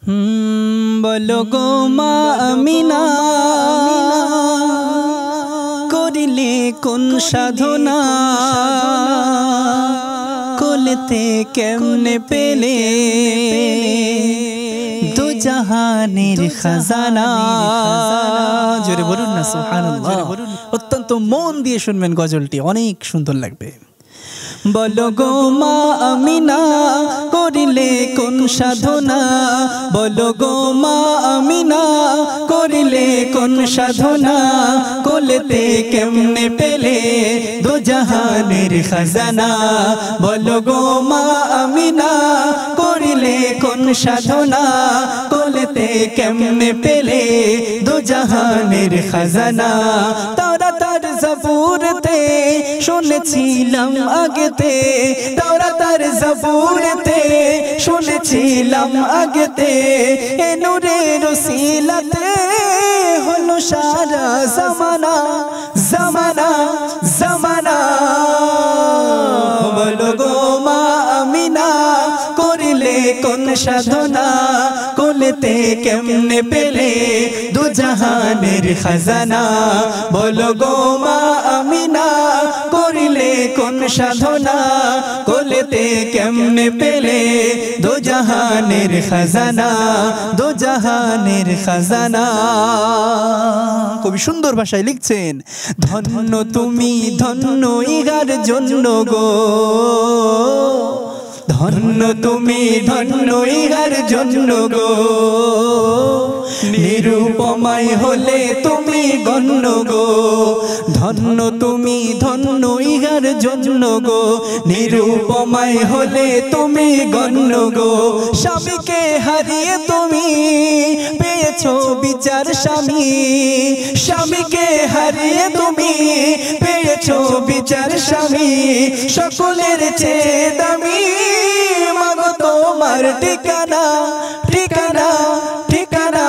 বলো গো মা আমিনা করিলে কোন সাধনা কোলেতে কেমনে পেলে দু জাহানের খাজানা। জোরে বলুন না সুবহানাল্লাহ। অত্যন্ত মন দিয়ে শুনবেন গজলটি, অনেক সুন্দর লাগবে। বলো গো মা আমিনা করিলে কোন সাধনা, বলো গো মা আমিনা করিলে কোন সাধনা কোলেতে কেমনে পেলে দু জাহানের খাজানা। বলো গো মা আমিনা করিলে কোন সাধনা কোলেতে কেমনে পেলে দু জাহানের খাজানা। তাওরাতের জাবুরতে শুনেছিলাম আগেতে, তাওরাতের জাবুরতে শুনেছিলাম আগেতে, এ নূরের ওসিলাতে হলো সারা জামানা জামানা জামানা। বলো গো মা আমিনা করিলে কোন সাধনা কোলেতে কেমনে পেলে দু জাহানের খাজানা। বলো গো মা আমিনা করিলে কোন সাধনা কোলেতে কেমনে পেলে দু জাহানের খাজানা, দু জাহানের খাজানা। কবি সুন্দর ভাষায় লিখছেন, ধন্য তুমি ধন্য ইহার জন্য গো, ধন্য তুমি ধন্য ইহার জন্য গো, নিরুপমায় হলে তুমি গণ্য গো। ধন্য তুমি ধন্য ইহার জন্য গো, নিরুপমায় হলে তুমি গণ্য গো। স্বামীকে হারিয়ে তুমি পেয়েছো বিচার স্বামী, স্বামীকে হারিয়ে তুমি পেয়েছো বিচার স্বামী। সকলের চেয়ে দামি মাগো তোমার ঠিকানা ঠিকানা ঠিকানা।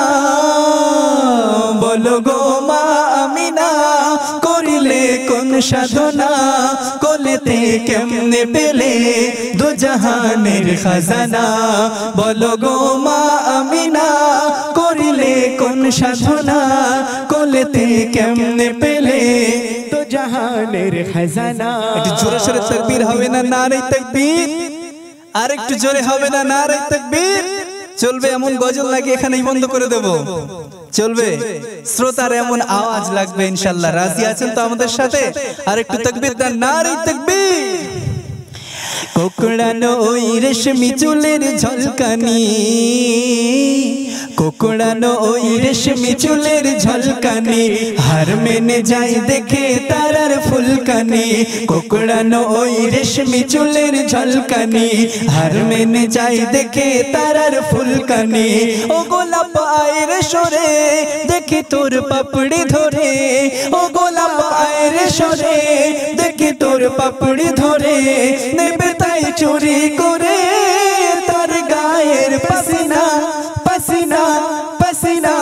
বলো গো মা আমিনা করিলে কোন সাধনা কোলেতে কেমনে পেলে দু জাহানের খাজানা। বলো গো মা আমিনা করিলে কোন সাধনা কোলেতে কেমনে পেলে দু জাহানের খাজানা। একটু জোরে সোরে তাকবীর হবে না? নারে তাকবীর। আর একটু জোরে হবে না? নারে তাকবীর। চলবে এমন গজল লাগে এখানেই বন্ধ করে দেব, চলবে শ্রোতার এমন আওয়াজ লাগবে ইনশাআল্লাহ। রাজি আছেন তো আমাদের সাথে? আর একটু তাকবীর দেন, নারে তাকবীর। কোকড়ানো ওই রেশমি চুলের ঝলকানি, কোকড়ানো ওই রেশমি চুলের ঝলকানি, হার মেনে যায় দেখে তারার ফুলকানি। কোকড়ানো ওই রেশমি চুলের ঝলকানি, হার মেনে যায় দেখে তারার ফুলকানি। ও গোলাপ আয়ের সরে দেখি তোর পাপড়ি ধরে, ও গোলাপ আয়ের সরে দেখি তোর পাপড়ি ধরে, নেবে তাই চুরি করে তার গায়ের পাসিনা পাসিনা পাসিনা।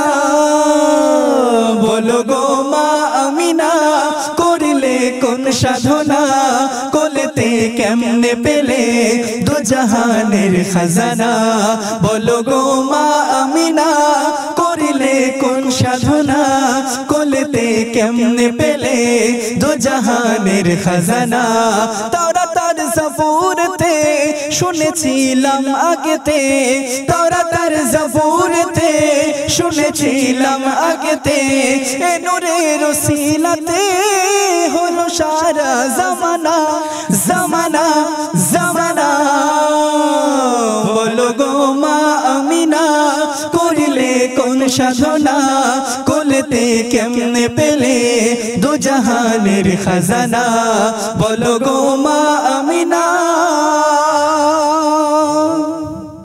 বলো গো মা আমিনা করিলে কোন সাধনা কোলেতে কেমনে পেলে দু জাহানের খাজানা। বলো গো মা আমিনা করিলে কোন সাধনা কোলেতে কেমনে পেলে দু জাহানের খাজানা। তাওরাতের জাবুরতে শুনেছিলাম আগেতে, তাওরাতের জাবুরতে শুনেছিলাম আগেতে, এ নূরের ওসিলাতে হলো সারা জামানা জামানা জামানা। বলো গো মা আমিনা করিলে কোন সাধনা কোলেতে কেমনে পেলে দু জাহানের খাজানা। বলো গো মা আমিনা